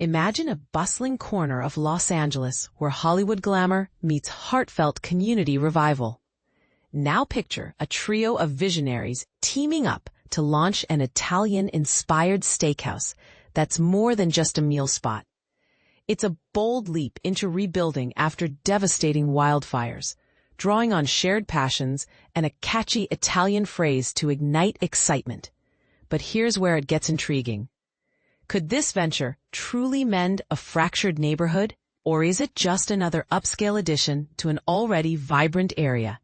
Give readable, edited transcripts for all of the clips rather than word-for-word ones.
Imagine a bustling corner of Los Angeles where Hollywood glamour meets heartfelt community revival. Now picture a trio of visionaries teaming up to launch an Italian-inspired steakhouse that's more than just a meal spot. It's a bold leap into rebuilding after devastating wildfires, drawing on shared passions and a catchy Italian phrase to ignite excitement. But here's where it gets intriguing. Could this venture truly mend a fractured neighborhood, or is it just another upscale addition to an already vibrant area?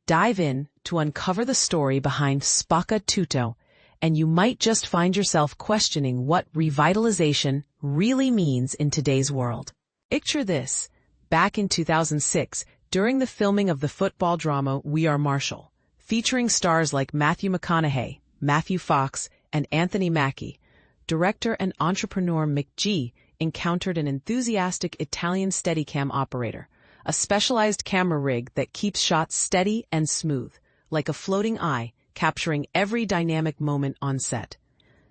Dive in to uncover the story behind Spacca Tutto, and you might just find yourself questioning what revitalization really means in today's world. Picture this. Back in 2006, during the filming of the football drama We Are Marshall, featuring stars like Matthew McConaughey, Matthew Fox, and Anthony Mackie, director and entrepreneur McG encountered an enthusiastic Italian Steadicam operator, a specialized camera rig that keeps shots steady and smooth, like a floating eye, capturing every dynamic moment on set.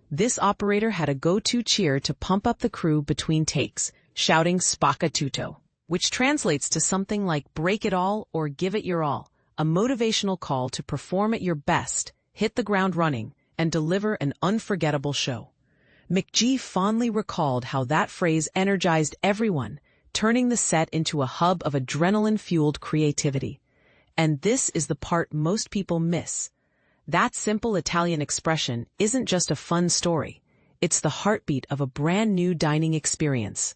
This operator had a go-to cheer to pump up the crew between takes, shouting Spacca Tutto, which translates to something like break it all or give it your all, a motivational call to perform at your best, hit the ground running, and deliver an unforgettable show. McG fondly recalled how that phrase energized everyone, turning the set into a hub of adrenaline-fueled creativity. And this is the part most people miss. That simple Italian expression isn't just a fun story. It's the heartbeat of a brand new dining experience.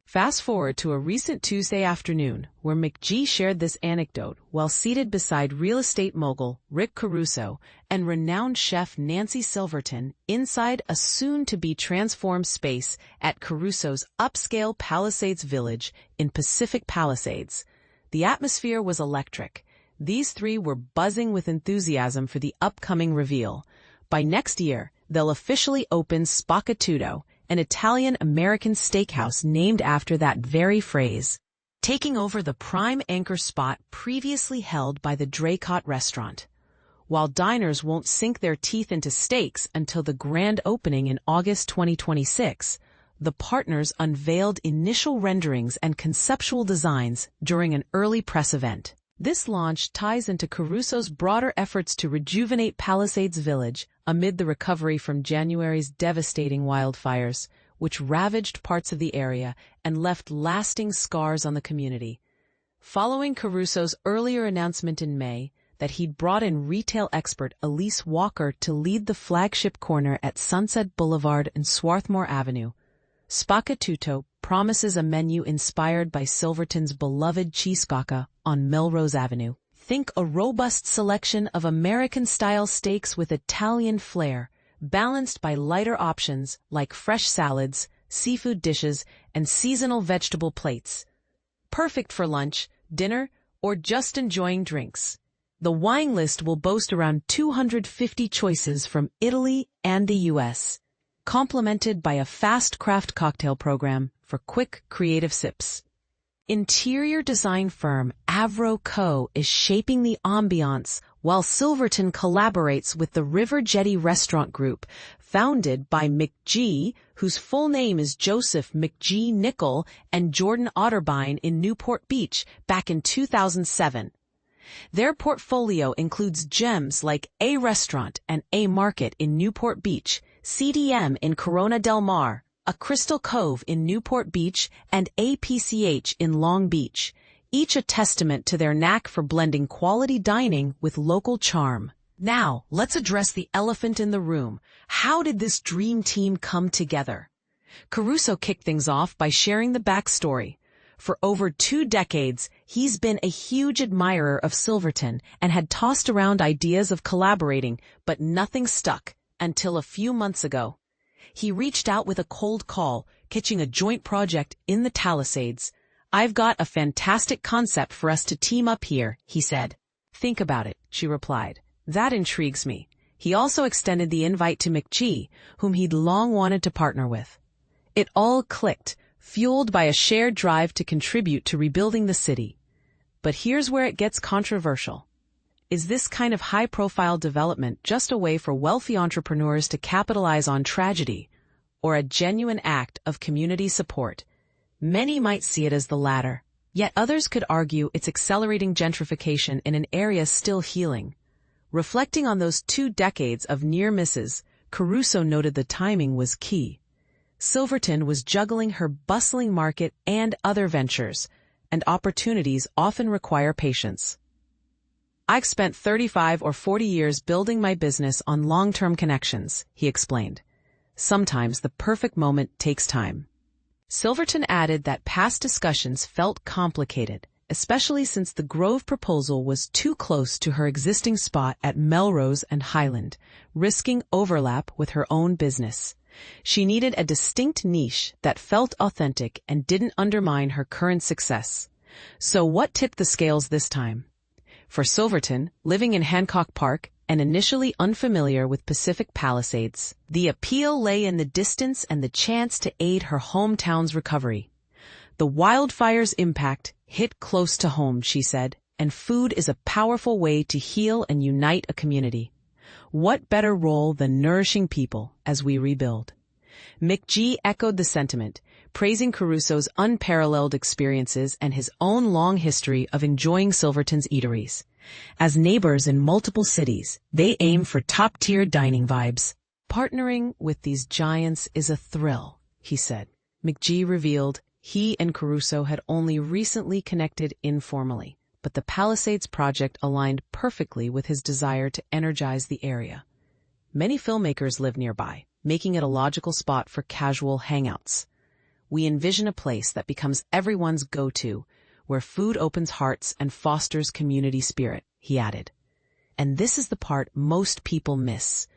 Fast forward to a recent Tuesday afternoon where McG shared this anecdote while seated beside real estate mogul Rick Caruso and renowned chef Nancy Silverton inside a soon-to-be transformed space at Caruso's upscale Palisades Village in Pacific Palisades. The atmosphere was electric. These three were buzzing with enthusiasm for the upcoming reveal. By next year, they'll officially open Spacca Tutto, an Italian-American steakhouse named after that very phrase, taking over the prime anchor spot previously held by the Draycott restaurant. While diners won't sink their teeth into steaks until the grand opening in August 2026, the partners unveiled initial renderings and conceptual designs during an early press event. This launch ties into Caruso's broader efforts to rejuvenate Palisades Village amid the recovery from January's devastating wildfires, which ravaged parts of the area and left lasting scars on the community. Following Caruso's earlier announcement in May that he'd brought in retail expert Elise Walker to lead the flagship corner at Sunset Boulevard and Swarthmore Avenue, Spacca Tutto promises a menu inspired by Silverton's beloved cheese spacca on Melrose Avenue. Think a robust selection of American-style steaks with Italian flair, balanced by lighter options like fresh salads, seafood dishes, and seasonal vegetable plates. Perfect for lunch, dinner, or just enjoying drinks. The wine list will boast around 250 choices from Italy and the U.S., complemented by a fast craft cocktail program for quick, creative sips. Interior design firm Avro Co. is shaping the ambiance while Silverton collaborates with the River Jetty Restaurant Group, founded by McG, whose full name is Joseph McG Nickel, and Jordan Otterbein in Newport Beach back in 2007. Their portfolio includes gems like A Restaurant and A Market in Newport Beach, CDM in Corona del Mar, A Crystal Cove in Newport Beach, and APCH in Long Beach, each a testament to their knack for blending quality dining with local charm. Now, let's address the elephant in the room. How did this dream team come together? Caruso kicked things off by sharing the backstory. For over 2 decades, he's been a huge admirer of Silverton and had tossed around ideas of collaborating, but nothing stuck until a few months ago. He reached out with a cold call, pitching a joint project in the Palisades. "I've got a fantastic concept for us to team up here," he said. "Think about it," she replied. "That intrigues me." He also extended the invite to McG, whom he'd long wanted to partner with. It all clicked, fueled by a shared drive to contribute to rebuilding the city. But here's where it gets controversial. Is this kind of high-profile development just a way for wealthy entrepreneurs to capitalize on tragedy? or a genuine act of community support? Many might see it as the latter, yet others could argue it's accelerating gentrification in an area still healing. Reflecting on those 2 decades of near misses, Caruso noted the timing was key. Silverton was juggling her bustling market and other ventures, and opportunities often require patience. "I've spent 35 or 40 years building my business on long-term connections," he explained. "Sometimes the perfect moment takes time." Silverton added that past discussions felt complicated, especially since the Grove proposal was too close to her existing spot at Melrose and Highland, risking overlap with her own business. She needed a distinct niche that felt authentic and didn't undermine her current success. So what tipped the scales this time? For Silverton, living in Hancock Park and initially unfamiliar with Pacific Palisades, the appeal lay in the distance and the chance to aid her hometown's recovery. "The wildfires' impact hit close to home," she said, "and food is a powerful way to heal and unite a community. What better role than nourishing people as we rebuild?" McG echoed the sentiment, praising Caruso's unparalleled experiences and his own long history of enjoying Silverton's eateries. As neighbors in multiple cities, they aim for top-tier dining vibes. "Partnering with these giants is a thrill," he said. McG revealed he and Caruso had only recently connected informally, but the Palisades project aligned perfectly with his desire to energize the area. Many filmmakers live nearby, making it a logical spot for casual hangouts. "We envision a place that becomes everyone's go-to, where food opens hearts and fosters community spirit," he added. And this is the part most people miss.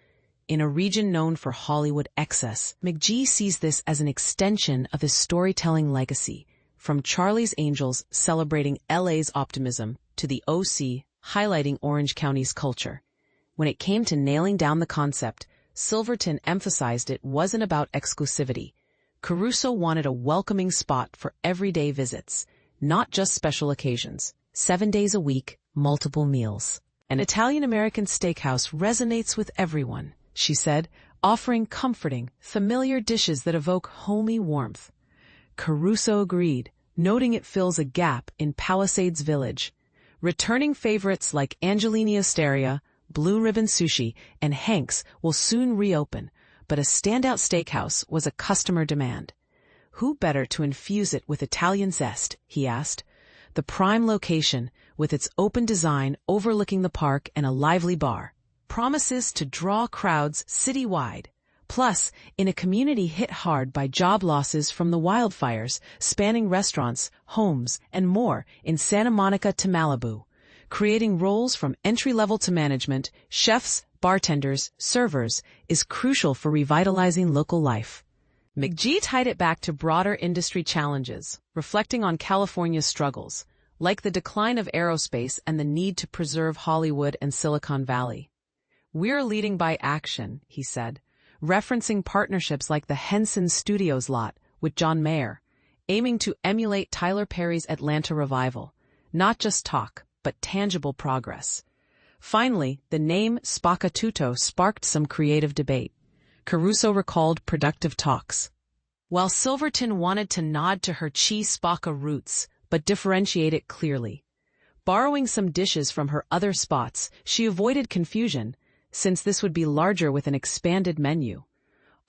In a region known for Hollywood excess, McG sees this as an extension of his storytelling legacy, from Charlie's Angels celebrating LA's optimism to the OC highlighting Orange County's culture. When it came to nailing down the concept, Silverton emphasized it wasn't about exclusivity. Caruso wanted a welcoming spot for everyday visits, not just special occasions. 7 days a week, multiple meals. "An Italian-American steakhouse resonates with everyone," she said, offering comforting, familiar dishes that evoke homey warmth. Caruso agreed, noting it fills a gap in Palisades Village. Returning favorites like Angelini Osteria, Blue Ribbon Sushi, and Hank's will soon reopen, but a standout steakhouse was a customer demand. "Who better to infuse it with Italian zest?" he asked. The prime location, with its open design overlooking the park and a lively bar, promises to draw crowds citywide. Plus, in a community hit hard by job losses from the wildfires, spanning restaurants, homes, and more in Santa Monica to Malibu, creating roles from entry-level to management, chefs, bartenders, servers, is crucial for revitalizing local life. McG tied it back to broader industry challenges, reflecting on California's struggles, like the decline of aerospace and the need to preserve Hollywood and Silicon Valley. "We're leading by action," he said, referencing partnerships like the Henson Studios lot with John Mayer, aiming to emulate Tyler Perry's Atlanta revival, not just talk, but tangible progress. Finally, the name SpaccaTutto sparked some creative debate. Caruso recalled productive talks, while Silverton wanted to nod to her cheese Spacca roots, but differentiate it clearly. Borrowing some dishes from her other spots, she avoided confusion, since this would be larger with an expanded menu.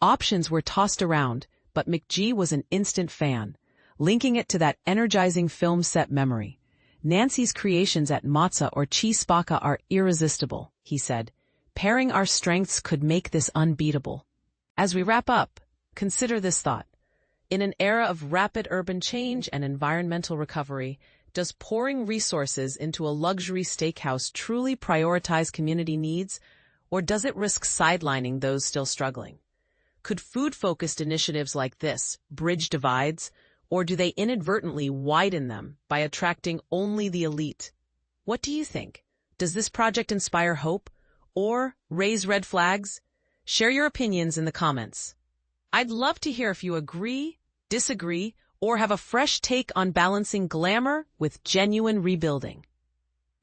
Options were tossed around, but McG was an instant fan, linking it to that energizing film set memory. "Nancy's creations at Mozza or cheese Spacca are irresistible," he said. "Pairing our strengths could make this unbeatable." As we wrap up, consider this thought. In an era of rapid urban change and environmental recovery, does pouring resources into a luxury steakhouse truly prioritize community needs, or does it risk sidelining those still struggling? Could food-focused initiatives like this bridge divides, or do they inadvertently widen them by attracting only the elite? What do you think? Does this project inspire hope or raise red flags? Share your opinions in the comments. I'd love to hear if you agree, disagree, or have a fresh take on balancing glamour with genuine rebuilding.